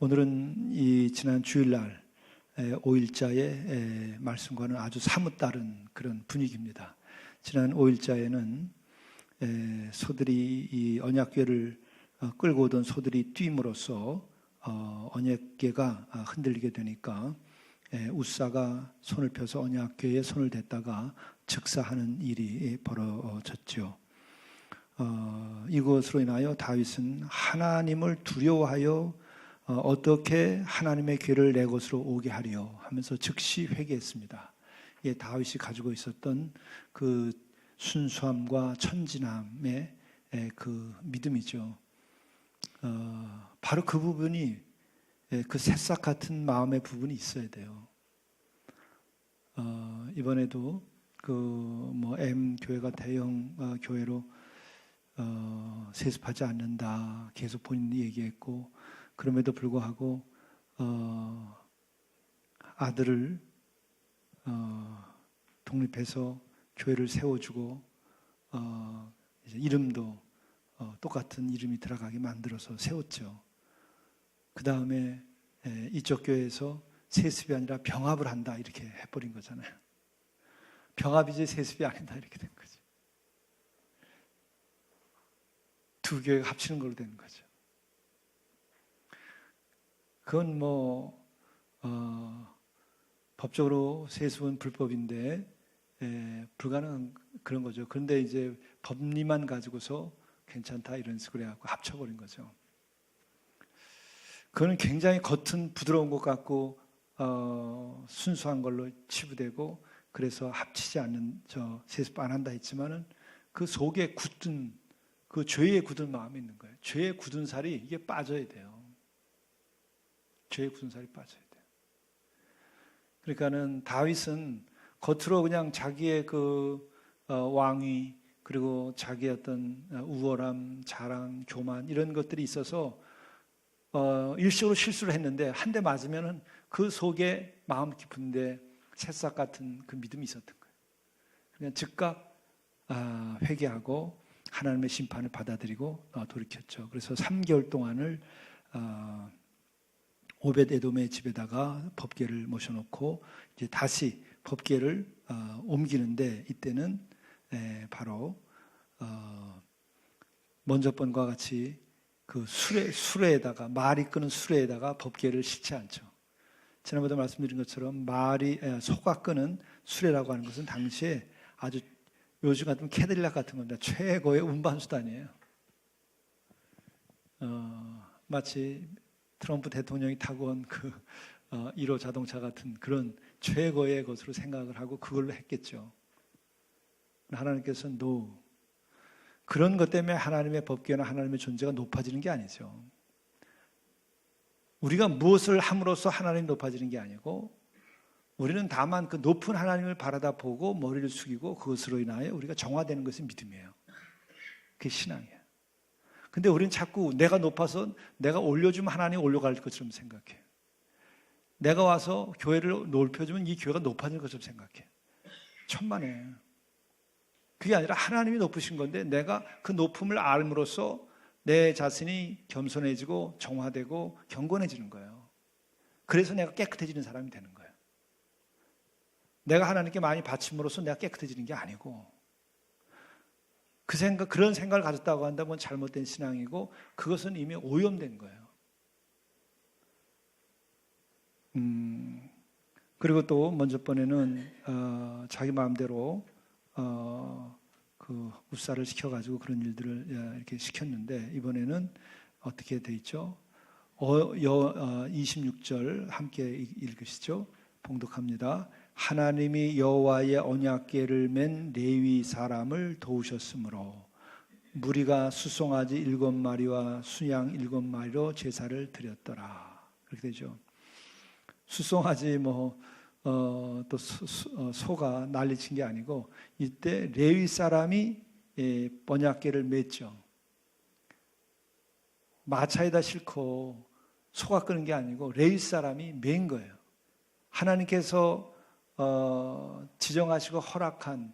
오늘은 이 지난 주일날 5일자의 말씀과는 아주 사뭇 다른 그런 분위기입니다. 지난 5일자에는 소들이 이 언약궤를 끌고 오던 소들이 뛰임으로써 언약궤가 흔들리게 되니까 우사가 손을 펴서 언약궤에 손을 댔다가 즉사하는 일이 벌어졌죠. 이것으로 인하여 다윗은 하나님을 두려워하여 어떻게 하나님의 궤를 내 것으로 오게 하려 하면서 즉시 회개했습니다. 예, 다윗이 가지고 있었던 그 순수함과 천진함의 그 믿음이죠. 바로 그 부분이 그 새싹 같은 마음의 부분이 있어야 돼요. 이번에도 M 교회가 대형 교회로 세습하지 않는다 계속 본인이 얘기했고, 그럼에도 불구하고 아들을 독립해서 교회를 세워주고 이제 이름도 똑같은 이름이 들어가게 만들어서 세웠죠. 그 다음에 이쪽 교회에서 세습이 아니라 병합을 한다 이렇게 해버린 거잖아요. 병합이지 세습이 아니다 이렇게 된 거죠. 두 교회가 합치는 걸로 된 거죠. 그건 법적으로 세습은 불법인데 불가능한 그런 거죠. 그런데 이제 법리만 가지고서 괜찮다 이런 식으로 해갖고 합쳐버린 거죠. 그거는 굉장히 겉은 부드러운 것 같고 순수한 걸로 치부되고, 그래서 합치지 않는 세습 안 한다 했지만은 그 속에 굳은 그 죄에 굳은 마음이 있는 거예요. 죄에 굳은 살이 이게 빠져야 돼요. 죄에 굳은 살이 빠져야 돼요. 그러니까는 다윗은 겉으로 그냥 자기의 그 왕위, 그리고 자기의 어떤 우월함, 자랑, 교만 이런 것들이 있어서 일시적으로 실수를 했는데 한 대 맞으면은 그 속에 마음 깊은데 새싹 같은 그 믿음이 있었던 거예요. 그냥 즉각 회개하고 하나님의 심판을 받아들이고 돌이켰죠. 그래서 3개월 동안을 오벳에돔의 집에다가 법궤를 모셔놓고 이제 다시 법궤를 옮기는데, 이때는 바로 먼저 번과 같이 그 수레에다가, 말이 끄는 수레에다가 법궤를 싣지 않죠. 지난번에 말씀드린 것처럼 소가 끄는 수레라고 하는 것은 당시에 아주 요즘 같은 캐딜락 같은 겁니다. 최고의 운반수단이에요. 마치 트럼프 대통령이 타고 온 그 1호 자동차 같은 그런 최고의 것으로 생각을 하고 그걸로 했겠죠. 하나님께서는 그런 것 때문에 하나님의 법궤나 하나님의 존재가 높아지는 게 아니죠. 우리가 무엇을 함으로써 하나님이 높아지는 게 아니고, 우리는 다만 그 높은 하나님을 바라다 보고 머리를 숙이고 그것으로 인하여 우리가 정화되는 것이 믿음이에요. 그게 신앙이에요. 근데 우리는 자꾸 내가 높아서 내가 올려주면 하나님이 올라갈 것처럼 생각해요. 내가 와서 교회를 높여주면 이 교회가 높아질 것처럼 생각해요. 천만에요. 그게 아니라 하나님이 높으신 건데 내가 그 높음을 알므로써 내 자신이 겸손해지고 정화되고 경건해지는 거예요. 그래서 내가 깨끗해지는 사람이 되는 거예요. 내가 하나님께 많이 바침으로써 내가 깨끗해지는 게 아니고, 그런 생각을 가졌다고 한다면 잘못된 신앙이고, 그것은 이미 오염된 거예요. 그리고 또 먼저 번에는 자기 마음대로 그 우사를 시켜가지고 그런 일들을 이렇게 시켰는데, 이번에는 어떻게 돼 있죠? 26절 함께 읽으시죠. 봉독합니다. 하나님이 여호와의 언약궤를 맨 레위 사람을 도우셨으므로 무리가 수송아지 7마리와 수양 7마리로 제사를 드렸더라. 그렇게 되죠. 수송아지 또 소가 난리친 게 아니고, 이때 레위 사람이 언약궤를 맸죠. 마차에다 싣고 소가 끄는 게 아니고 레위 사람이 맨 거예요. 하나님께서 지정하시고 허락한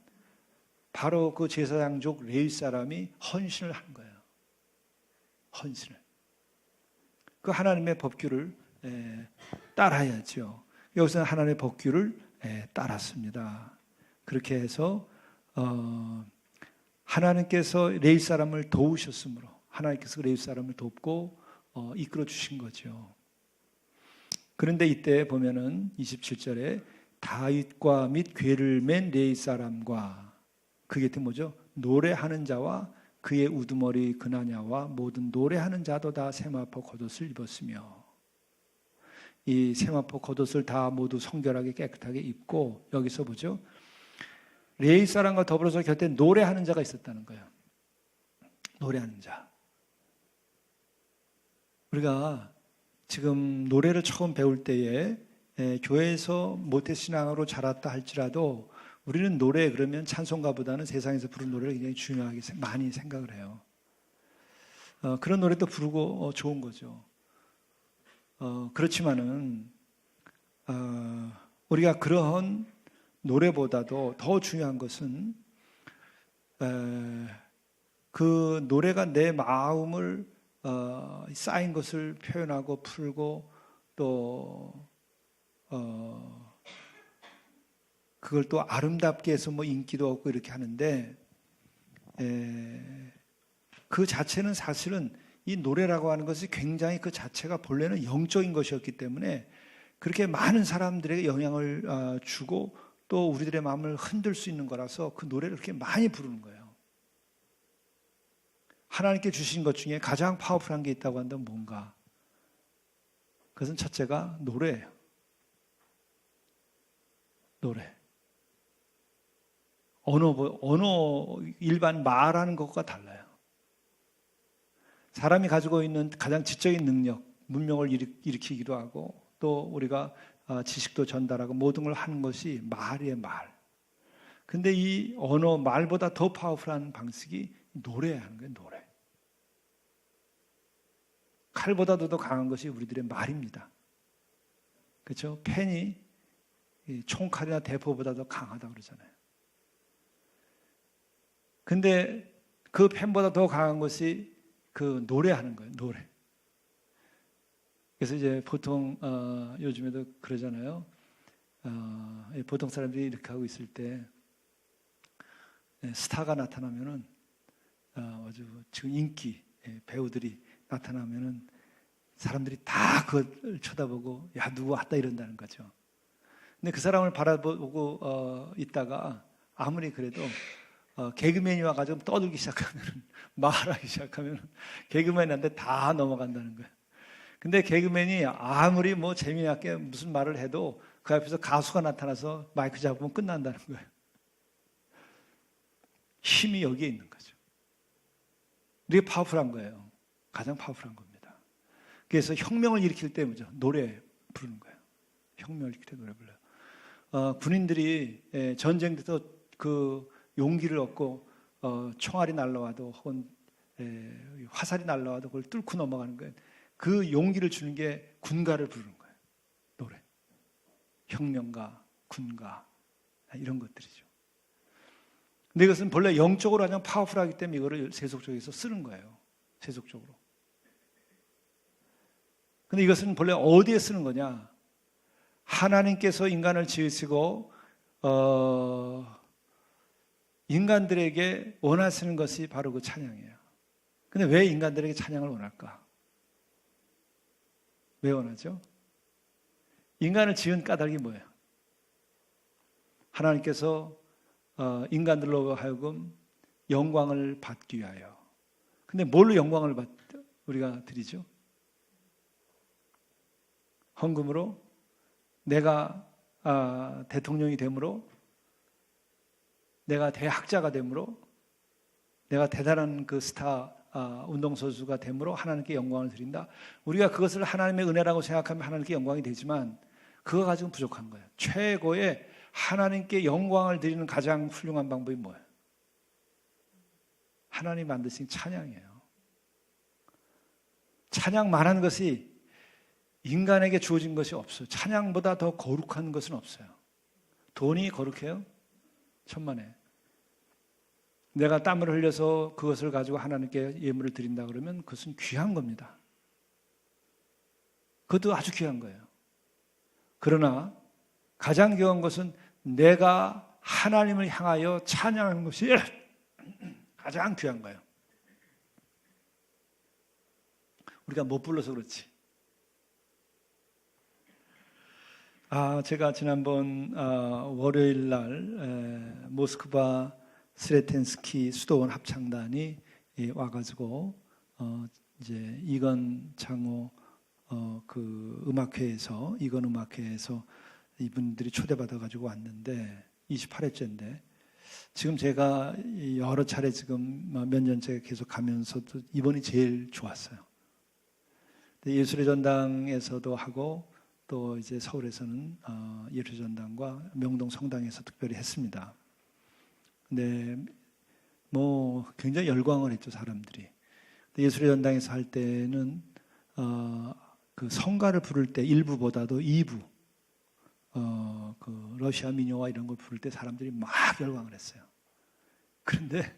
바로 그 제사장족 레위 사람이 헌신을 한 거예요. 헌신을. 그 하나님의 법규를 따라야죠. 여기서는 하나님의 법규를 따랐습니다. 그렇게 해서 하나님께서 레위 사람을 도우셨으므로 하나님께서 레위 사람을 돕고 이끌어 주신 거죠. 그런데 이때 보면은 27절에 다윗과 및 궤를 맨 레위 사람과 그게 뭐죠? 노래하는 자와 그의 우두머리 그나냐와 모든 노래하는 자도 다 세마포 겉옷을 입었으며, 이 세마포 겉옷을 다 모두 성결하게 깨끗하게 입고, 여기서 보죠, 레위 사람과 더불어서 곁에 노래하는 자가 있었다는 거예요. 노래하는 자. 우리가 지금 노래를 처음 배울 때에 교회에서 모태신앙으로 자랐다 할지라도 우리는 노래 그러면 찬송가보다는 세상에서 부르는 노래를 굉장히 중요하게 많이 생각을 해요. 그런 노래도 부르고 좋은 거죠. 그렇지만은 우리가 그런 노래보다도 더 중요한 것은 그 노래가 내 마음을 쌓인 것을 표현하고 풀고 또 그걸 또 아름답게 해서 뭐 인기도 얻고 이렇게 하는데, 그 자체는 사실은 이 노래라고 하는 것이 굉장히 그 자체가 본래는 영적인 것이었기 때문에 그렇게 많은 사람들에게 영향을 주고 또 우리들의 마음을 흔들 수 있는 거라서 그 노래를 그렇게 많이 부르는 거예요. 하나님께 주신 것 중에 가장 파워풀한 게 있다고 한다면 뭔가? 그것은 첫째가 노래예요. 노래. 언어 일반 말하는 것과 달라요. 사람이 가지고 있는 가장 지적인 능력, 문명을 일으키기도 하고 또 우리가 지식도 전달하고 모든 걸 하는 것이 말이에요, 말. 근데 이 언어, 말보다 더 파워풀한 방식이 노래하는 거예요, 노래. 칼보다도 더 강한 것이 우리들의 말입니다. 그렇죠? 펜이 총칼이나 대포보다 더 강하다고 그러잖아요. 근데 그 펜보다 더 강한 것이 그 노래하는 거예요, 노래. 그래서 이제 보통 요즘에도 그러잖아요. 보통 사람들이 이렇게 하고 있을 때 스타가 나타나면은 아주 지금 인기 배우들이 나타나면은 사람들이 다 그걸 쳐다보고 야 누구 왔다 이런다는 거죠. 근데 그 사람을 바라보고 있다가 아무리 그래도 개그맨이 와가지고 떠들기 시작하면 말하기 시작하면 개그맨한테 다 넘어간다는 거예요. 근데 개그맨이 아무리 뭐 재미나게 무슨 말을 해도 그 앞에서 가수가 나타나서 마이크 잡으면 끝난다는 거예요. 힘이 여기에 있는 거죠. 이게 파워풀한 거예요. 가장 파워풀한 겁니다. 그래서 혁명을 일으킬 때 뭐죠? 노래 부르는 거예요. 혁명을 일으킬 때 노래 불러요. 군인들이 전쟁 때도 그 용기를 얻고 총알이 날라와도 혹은 화살이 날라와도 그걸 뚫고 넘어가는 거예요. 그 용기를 주는 게 군가를 부르는 거예요. 노래. 혁명가, 군가 이런 것들이죠. 근데 이것은 본래 영적으로 가장 파워풀하기 때문에 이거를 세속적에서 쓰는 거예요. 세속적으로. 근데 이것은 본래 어디에 쓰는 거냐? 하나님께서 인간을 지으시고 인간들에게 원하시는 것이 바로 그 찬양이에요. 근데 왜 인간들에게 찬양을 원할까? 왜 원하죠? 인간을 지은 까닭이 뭐예요? 하나님께서 인간들로 하여금 영광을 받기 위하여. 근데 뭘로 영광을 우리가 드리죠? 헌금으로? 내가 대통령이 됨으로? 내가 대학자가 됨으로? 내가 대단한 그 스타 운동선수가 됨으로 하나님께 영광을 드린다. 우리가 그것을 하나님의 은혜라고 생각하면 하나님께 영광이 되지만 그거 가지고는 부족한 거예요. 최고의 하나님께 영광을 드리는 가장 훌륭한 방법이 뭐예요? 하나님 만드신 찬양이에요. 찬양만 한 것이 인간에게 주어진 것이 없어요. 찬양보다 더 거룩한 것은 없어요. 돈이 거룩해요? 천만에. 내가 땀을 흘려서 그것을 가지고 하나님께 예물을 드린다 그러면 그것은 귀한 겁니다. 그것도 아주 귀한 거예요. 그러나 가장 귀한 것은 내가 하나님을 향하여 찬양하는 것이 가장 귀한 거예요. 우리가 못 불러서 그렇지. 제가 지난번 월요일 날 모스크바 스레텐스키 수도원 합창단이 와가지고 이제 이건 장호 그 음악회에서 이건 음악회에서 이분들이 초대받아가지고 왔는데 28회째인데 지금 제가 여러 차례 지금 몇 년째 계속 가면서도 이번이 제일 좋았어요. 예술의 전당에서도 하고 또 이제 서울에서는 예술의 전당과 명동 성당에서 특별히 했습니다. 근데 뭐 굉장히 열광을 했죠, 사람들이. 예술의 전당에서 할 때는 그 성가를 부를 때 1부보다도 2부 그 러시아 민요와 이런 걸 부를 때 사람들이 막 열광을 했어요. 그런데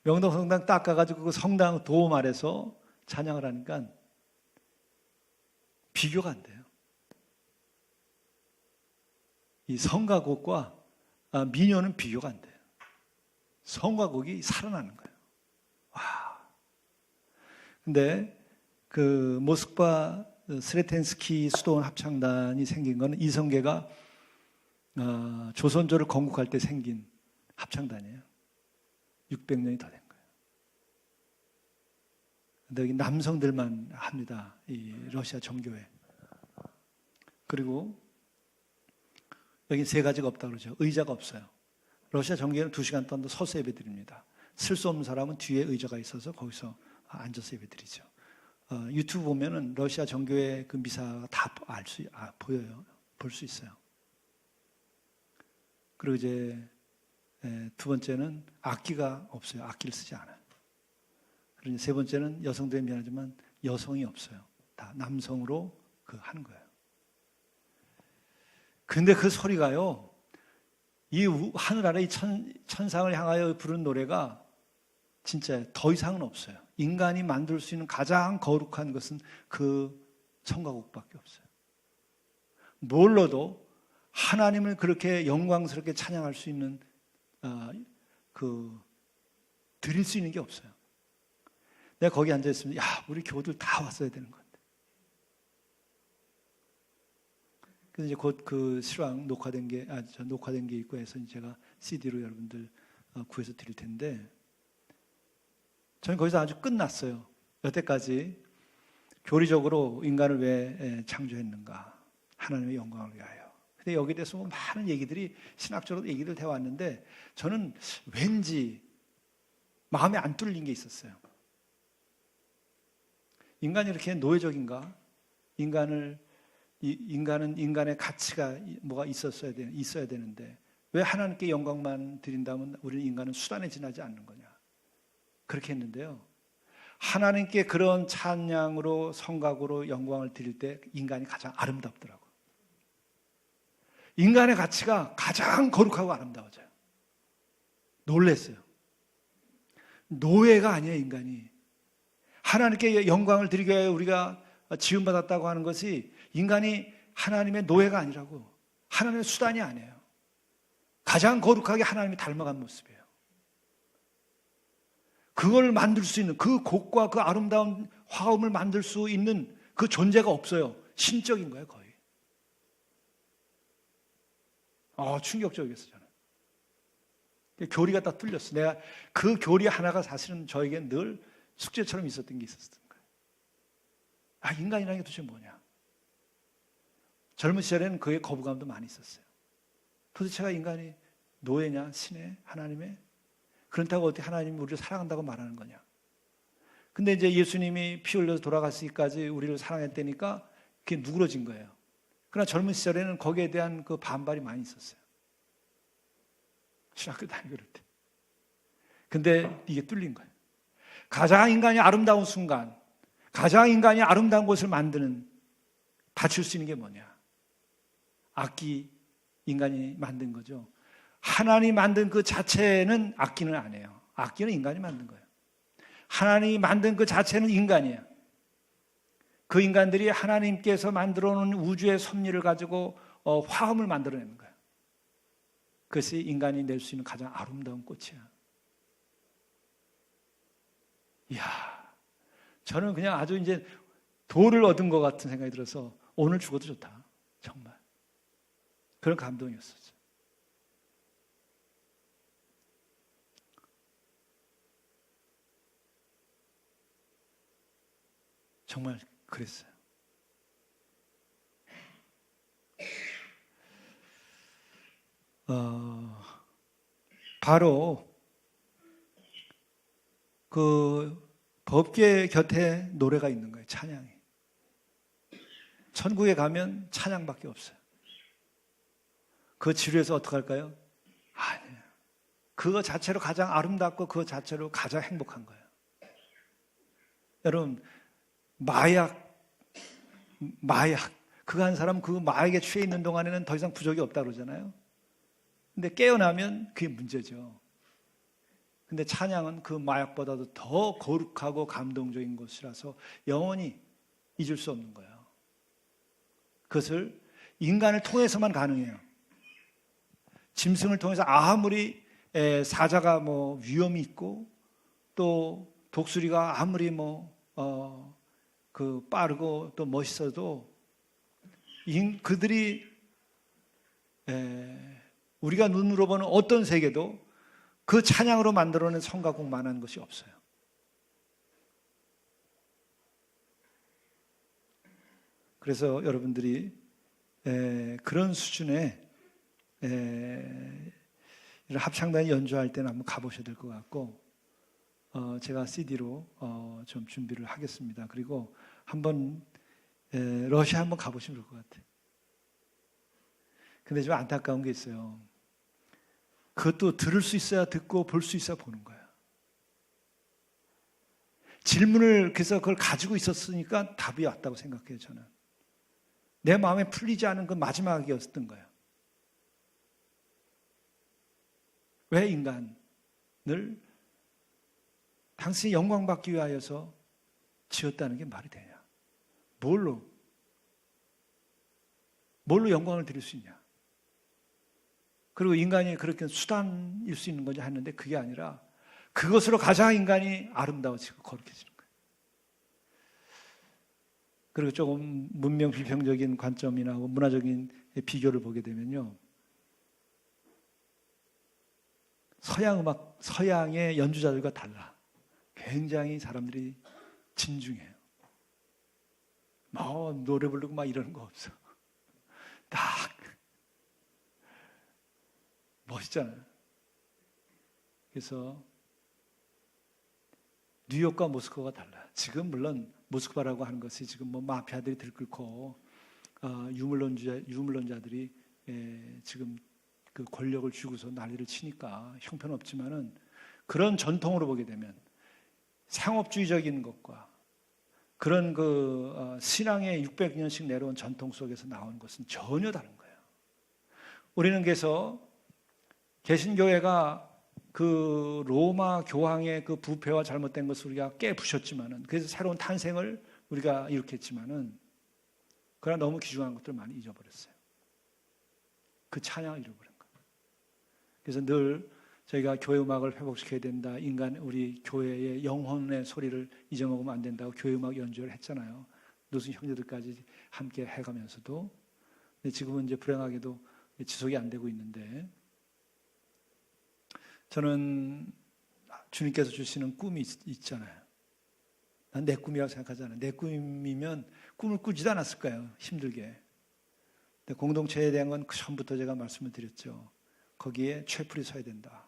명동 성당 딱 가가지고 그 성당 도움 아래서 찬양을 하니까 비교가 안 돼요. 이 성가곡과 민요는 비교가 안 돼요. 성가곡이 살아나는 거예요. 와. 근데 그 모스크바 스레텐스키 수도원 합창단이 생긴 거는 이성계가 조선조를 건국할 때 생긴 합창단이에요. 600년이 더 된 거예요. 근데 여기 남성들만 합니다. 이 러시아 정교회. 그리고 여기 세 가지가 없다고 그러죠. 의자가 없어요. 러시아 정교회는 2시간 동안 서서 예배 드립니다. 쓸 수 없는 사람은 뒤에 의자가 있어서 거기서 앉아서 예배 드리죠. 유튜브 보면은 러시아 정교회 그 미사가 다 보여요. 볼 수 있어요. 그리고 이제 두 번째는 악기가 없어요. 악기를 쓰지 않아요. 그리고 세 번째는 여성들이 미안하지만 여성이 없어요. 다 남성으로 하는 거예요. 근데 그 소리가요, 이 하늘 아래 이 천상을 향하여 부르는 노래가 진짜 더 이상은 없어요. 인간이 만들 수 있는 가장 거룩한 것은 그 성가곡밖에 없어요. 뭘로도 하나님을 그렇게 영광스럽게 찬양할 수 있는 드릴 수 있는 게 없어요. 내가 거기 앉아 있으면 우리 교우들 다 왔어야 되는 건데. 그래서 이제 곧 그 실황 녹화된 게 있고 해서 제가 CD로 여러분들 구해서 드릴 텐데, 저는 거기서 아주 끝났어요. 여태까지 교리적으로 인간을 왜 창조했는가? 하나님의 영광을 위하여. 근데 여기에 대해서 많은 얘기들이 신학적으로 얘기를 해왔는데 저는 왠지 마음에 안 뚫린 게 있었어요. 인간이 이렇게 노예적인가? 인간은 인간의 가치가 뭐가 있어야 되는데 왜 하나님께 영광만 드린다면 우리는 인간은 수단에 지나지 않는 거냐? 그렇게 했는데요. 하나님께 그런 찬양으로 성각으로 영광을 드릴 때 인간이 가장 아름답더라고요. 인간의 가치가 가장 거룩하고 아름다워져요. 놀랐어요. 노예가 아니에요, 인간이. 하나님께 영광을 드리기 위해 우리가 지음받았다고 하는 것이 인간이 하나님의 노예가 아니라고, 하나님의 수단이 아니에요. 가장 거룩하게 하나님이 닮아간 모습이에요. 그걸 만들 수 있는, 그 곡과 그 아름다운 화음을 만들 수 있는 그 존재가 없어요. 신적인 거예요, 거의. 충격적이었어요, 저는. 교리가 다 뚫렸어. 내가 그 교리 하나가 사실은 저에게 늘 숙제처럼 있었던 게 있었던 거예요. 인간이라는 게 도대체 뭐냐? 젊은 시절에는 그의 거부감도 많이 있었어요. 도대체가 인간이 노예냐, 신의, 하나님의? 그렇다고 어떻게 하나님이 우리를 사랑한다고 말하는 거냐? 근데 이제 예수님이 피 흘려서 돌아가시기까지 우리를 사랑했다니까 그게 누그러진 거예요. 그러나 젊은 시절에는 거기에 대한 그 반발이 많이 있었어요. 신학교 다니고 그럴 때. 근데 이게 뚫린 거예요. 가장 인간이 아름다운 순간, 가장 인간이 아름다운 것을 만드는, 다칠 수 있는 게 뭐냐? 악기, 인간이 만든 거죠. 하나님이 만든 그 자체는 악기는 아니에요. 악기는 인간이 만든 거예요. 하나님이 만든 그 자체는 인간이에요. 그 인간들이 하나님께서 만들어 놓은 우주의 섭리를 가지고 화음을 만들어내는 거예요. 그것이 인간이 낼 수 있는 가장 아름다운 꽃이야. 이야, 저는 그냥 아주 이제 도를 얻은 것 같은 생각이 들어서 오늘 죽어도 좋다. 정말. 그런 감동이었었죠. 정말 그랬어요. 바로 그 법궤 곁에 노래가 있는 거예요. 찬양이. 천국에 가면 찬양밖에 없어요. 그 지루해서 어떡할까요? 아니에요. 그거 자체로 가장 아름답고 그거 자체로 가장 행복한 거예요. 여러분, 마약 그거 한 사람 그 마약에 취해 있는 동안에는 더 이상 부족이 없다 그러잖아요. 근데 깨어나면 그게 문제죠. 근데 찬양은 그 마약보다도 더 거룩하고 감동적인 것이라서 영원히 잊을 수 없는 거예요. 그것을 인간을 통해서만 가능해요. 짐승을 통해서 아무리 사자가 뭐 위험이 있고 또 독수리가 아무리 그 빠르고 또 멋있어도 그들이 우리가 눈으로 보는 어떤 세계도 그 찬양으로 만들어낸 성과 곡만한 것이 없어요. 그래서 여러분들이 그런 수준의 이런 합창단이 연주할 때는 한번 가보셔야 될 것 같고, 제가 CD로 좀 준비를 하겠습니다. 그리고 한번 러시아 한번 가보시면 좋을 것 같아요. 근데 좀 안타까운 게 있어요. 그것도 들을 수 있어야 듣고 볼 수 있어야 보는 거예요. 질문을 그래서 그걸 가지고 있었으니까 답이 왔다고 생각해요. 저는 내 마음에 풀리지 않은 그 마지막이었던 거예요. 왜 인간을 당신이 영광받기 위하여서 지었다는 게 말이 되냐? 뭘로 영광을 드릴 수 있냐? 그리고 인간이 그렇게 수단일 수 있는 거냐 했는데 그게 아니라 그것으로 가장 인간이 아름다워지고 거룩해지는 거예요. 그리고 조금 문명 비평적인 관점이나 문화적인 비교를 보게 되면요, 서양 음악, 서양의 연주자들과 달라. 굉장히 사람들이 진중해요. 노래 부르고 막 이러는 거 없어. 딱 멋있잖아요. 그래서 뉴욕과 모스크바가 달라요. 지금 물론 모스크바라고 하는 것이 지금 뭐 마피아들이 들끓고 유물론자들이 지금 그 권력을 쥐고서 난리를 치니까 형편없지만은, 그런 전통으로 보게 되면 상업주의적인 것과 그런 신앙의 600년씩 내려온 전통 속에서 나온 것은 전혀 다른 거예요. 우리는 그래서 개신교회가 그 로마 교황의 그 부패와 잘못된 것을 우리가 깨부셨지만은, 그래서 새로운 탄생을 우리가 일으켰지만은, 그러나 너무 귀중한 것들을 많이 잊어버렸어요. 그 찬양을 잃어버린 거예요. 그래서 늘 저희가 교회 음악을 회복시켜야 된다, 우리 교회의 영혼의 소리를 잊어먹으면 안 된다고 교회 음악 연주를 했잖아요. 노승 형제들까지 함께 해가면서도. 근데 지금은 이제 불행하게도 지속이 안 되고 있는데, 저는 주님께서 주시는 꿈이 있잖아요. 난 내 꿈이라고 생각하잖아요. 내 꿈이면 꿈을 꾸지도 않았을 거예요. 힘들게. 근데 공동체에 대한 건 처음부터 제가 말씀을 드렸죠. 거기에 촤풀이 서야 된다.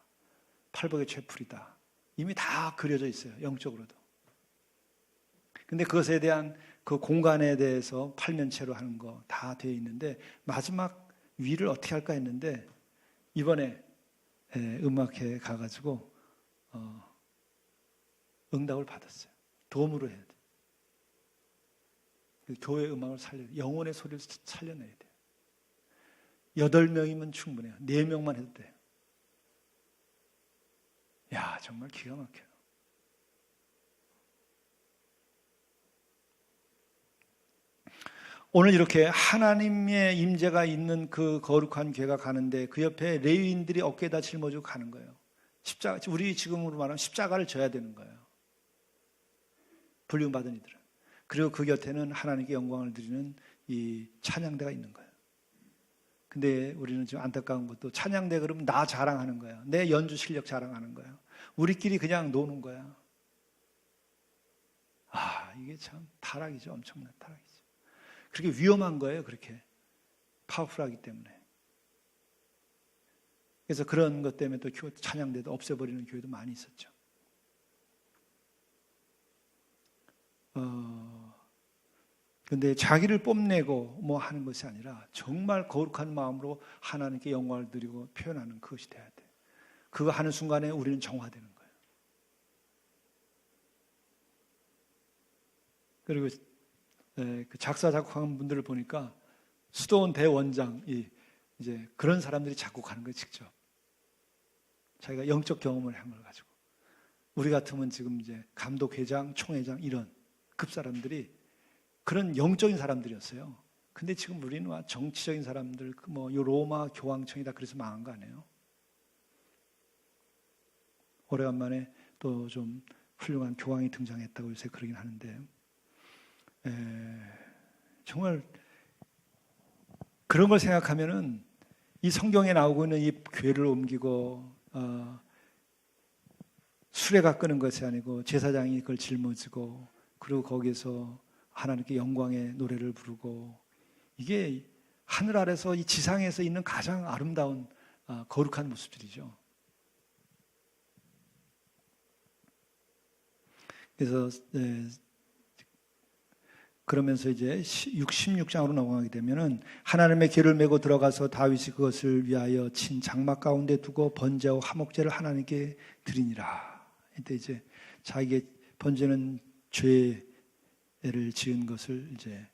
팔복의 촤풀이다. 이미 다 그려져 있어요. 영적으로도. 근데 그것에 대한 그 공간에 대해서 팔면체로 하는 거 다 되어 있는데, 마지막 위를 어떻게 할까 했는데, 이번에 음악회에 가가지고 응답을 받았어요. 돔으로 해야 돼. 교회 음악을 영혼의 소리를 살려내야 돼요. 8명이면 충분해요. 4명만 해도 돼요. 야, 정말 기가 막혀요. 오늘 이렇게 하나님의 임재가 있는 그 거룩한 교회가 가는데 그 옆에 레위인들이 어깨에다 짊어지고 가는 거예요. 십자가, 우리 지금으로 말하면 십자가를 져야 되는 거예요. 불륜받은 이들은. 그리고 그 곁에는 하나님께 영광을 드리는 이 찬양대가 있는 거예요. 근데 우리는 지금 안타까운 것도 찬양대 그러면 나 자랑하는 거예요. 내 연주 실력 자랑하는 거예요. 우리끼리 그냥 노는 거야. 이게 참 타락이죠. 엄청난 타락이죠. 그렇게 위험한 거예요. 그렇게 파워풀하기 때문에. 그래서 그런 것 때문에 또 찬양대도 없애버리는 교회도 많이 있었죠. 근데 자기를 뽐내고 뭐 하는 것이 아니라 정말 거룩한 마음으로 하나님께 영광을 드리고 표현하는 그것이 돼야 돼. 그거 하는 순간에 우리는 정화되는 거예요. 그리고 그 작사 작곡하는 분들을 보니까 수도원 대원장이 이제 그런 사람들이 작곡하는 거예요. 직접 자기가 영적 경험을 한 걸 가지고. 우리 같으면 지금 이제 감독회장, 총회장 이런 급 사람들이 그런 영적인 사람들이었어요. 근데 지금 우리는 정치적인 사람들, 뭐 요 로마 교황청이다 그래서 망한 거 아니에요? 오래간만에 또 좀 훌륭한 교황이 등장했다고 요새 그러긴 하는데, 정말 그런 걸 생각하면은 이 성경에 나오고 있는 이 교회를 옮기고 수레가 끄는 것이 아니고 제사장이 그걸 짊어지고 그리고 거기에서 하나님께 영광의 노래를 부르고, 이게 하늘 아래서 이 지상에서 있는 가장 아름다운 거룩한 모습들이죠. 그래서 그러면서 이제 16장으로 넘어가게 되면은 하나님의 길을 메고 들어가서 다윗이 그것을 위하여 친 장막 가운데 두고 번제와 화목제를 하나님께 드리니라. 이때 이제 자기의 번제는 죄를 지은 것을 이제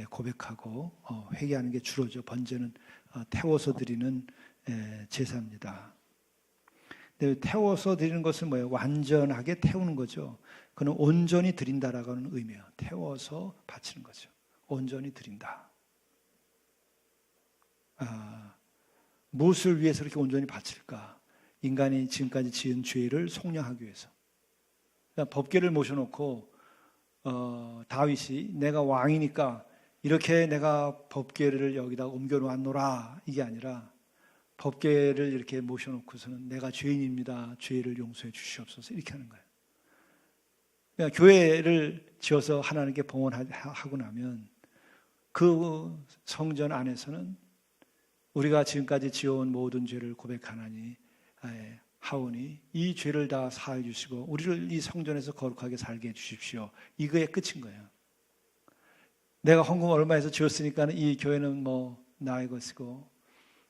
고백하고 회개하는 게 주로죠. 번제는 태워서 드리는 제사입니다. 근데 태워서 드리는 것은 뭐예요? 완전하게 태우는 거죠. 그는 온전히 드린다라고 하는 의미예요. 태워서 바치는 거죠. 온전히 드린다. 무엇을 위해서 이렇게 온전히 바칠까? 인간이 지금까지 지은 죄를 속량하기 위해서. 그러니까 법궤를 모셔놓고 다윗이 내가 왕이니까 이렇게 내가 법궤를 여기다 옮겨놓았노라, 이게 아니라 법궤를 이렇게 모셔놓고서는 내가 죄인입니다, 죄를 용서해 주시옵소서, 이렇게 하는 거예요. 그러니까 교회를 지어서 하나님께 봉헌하고 나면 그 성전 안에서는 우리가 지금까지 지어온 모든 죄를 고백하나니 하오니 이 죄를 다 사해 주시고 우리를 이 성전에서 거룩하게 살게 해 주십시오. 이거의 끝인 거예요. 내가 헌금 얼마에서 지었으니까 이 교회는 뭐 나의 것이고,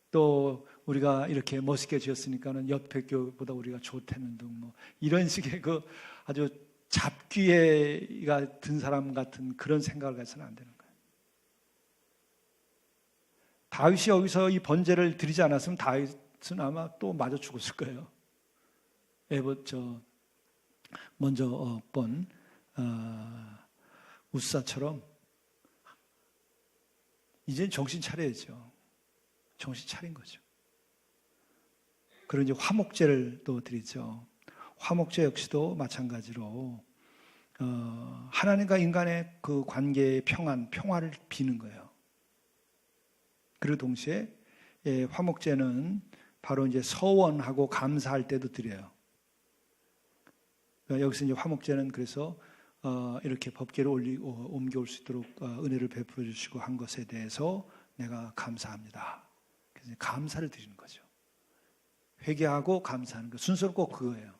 또 우리가 이렇게 멋있게 지었으니까는 옆에 교회보다 우리가 좋다는 등 뭐 이런 식의 그 아주 잡귀가 든 사람 같은 그런 생각을 가지고는 안 되는 거예요. 다윗이 여기서 이 번제를 드리지 않았으면 다윗은 아마 또 맞아 죽었을 거예요. 먼저 본 우사처럼 이제 정신 차려야죠. 정신 차린 거죠. 그리고 이제 화목제를 또 드리죠. 화목제 역시도 마찬가지로 하나님과 인간의 그 관계의 평화를 비는 거예요. 그리고 동시에 화목제는 바로 이제 서원하고 감사할 때도 드려요. 여기서 이제 화목제는 그래서 이렇게 법궤를 옮겨올 수 있도록 은혜를 베풀어 주시고 한 것에 대해서 내가 감사합니다. 그래서 감사를 드리는 거죠. 회개하고 감사하는 거, 순서는 꼭 그거예요.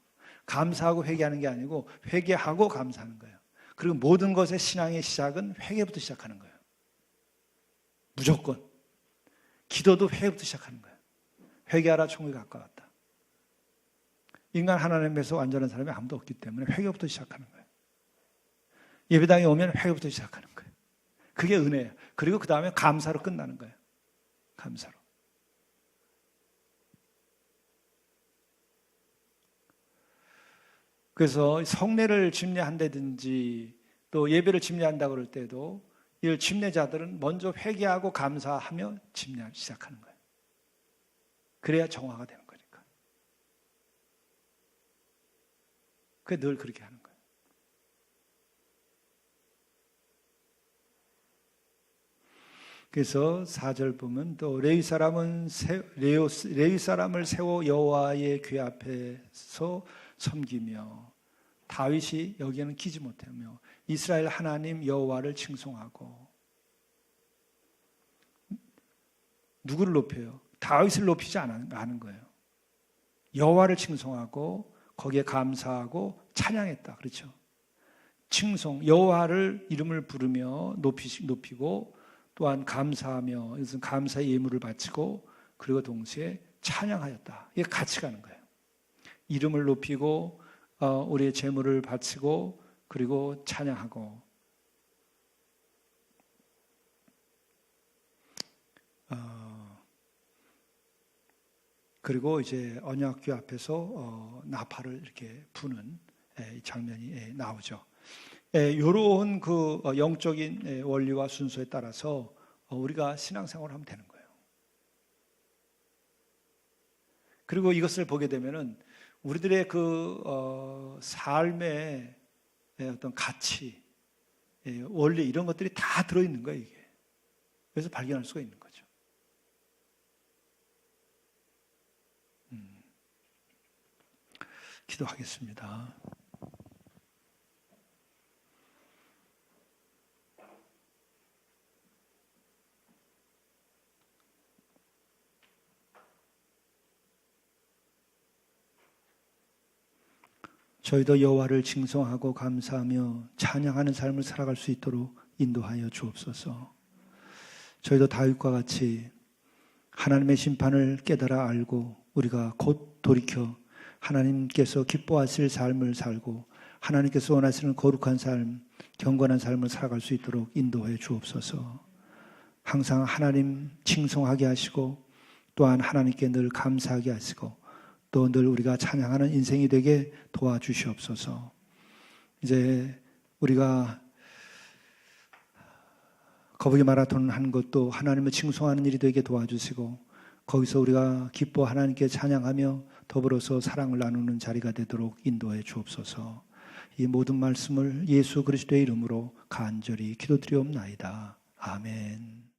감사하고 회개하는 게 아니고 회개하고 감사하는 거예요. 그리고 모든 것의 신앙의 시작은 회개부터 시작하는 거예요. 무조건. 기도도 회개부터 시작하는 거예요. 회개하라, 천국에 가까웠다. 인간 하나님에서 완전한 사람이 아무도 없기 때문에 회개부터 시작하는 거예요. 예배당에 오면 회개부터 시작하는 거예요. 그게 은혜예요. 그리고 그 다음에 감사로 끝나는 거예요. 감사로. 그래서 성례를 집례한다든지 또 예배를 집례한다 그럴 때도 이 침례자들은 먼저 회개하고 감사하며 침례하기 시작하는 거예요. 그래야 정화가 되는 거니까. 그게 늘 그렇게 하는 거예요. 그래서 4절 보면 또 레위 사람을 세워 여호와의 궤 앞에서 섬기며 다윗이 여기에는 끼지 못하며 이스라엘 하나님 여호와를 칭송하고. 누구를 높여요? 다윗을 높이지 않은 거예요. 여호와를 칭송하고 거기에 감사하고 찬양했다. 그렇죠? 칭송, 여호와를 이름을 부르며 높이고 또한 감사하며, 이것은 감사의 예물을 바치고 그리고 동시에 찬양하였다. 이게 같이 가는 거예요. 이름을 높이고 우리의 제물을 바치고 그리고 찬양하고. 그리고 이제 언약궤 앞에서 나팔을 이렇게 부는 장면이 나오죠. 이런 그 영적인 원리와 순서에 따라서 우리가 신앙생활을 하면 되는 거예요. 그리고 이것을 보게 되면은 우리들의 그 삶의 어떤 가치, 원리 이런 것들이 다 들어있는 거예요, 이게. 그래서 발견할 수가 있는 거죠. 기도하겠습니다. 저희도 여호와를 칭송하고 감사하며 찬양하는 삶을 살아갈 수 있도록 인도하여 주옵소서. 저희도 다윗과 같이 하나님의 심판을 깨달아 알고 우리가 곧 돌이켜 하나님께서 기뻐하실 삶을 살고 하나님께서 원하시는 거룩한 삶, 경건한 삶을 살아갈 수 있도록 인도해 주옵소서. 항상 하나님 칭송하게 하시고 또한 하나님께 늘 감사하게 하시고 또 늘 우리가 찬양하는 인생이 되게 도와주시옵소서. 이제 우리가 거북이 마라톤 한 것도 하나님을 칭송하는 일이 되게 도와주시고 거기서 우리가 기뻐 하나님께 찬양하며 더불어서 사랑을 나누는 자리가 되도록 인도해 주옵소서. 이 모든 말씀을 예수 그리스도의 이름으로 간절히 기도드리옵나이다. 아멘.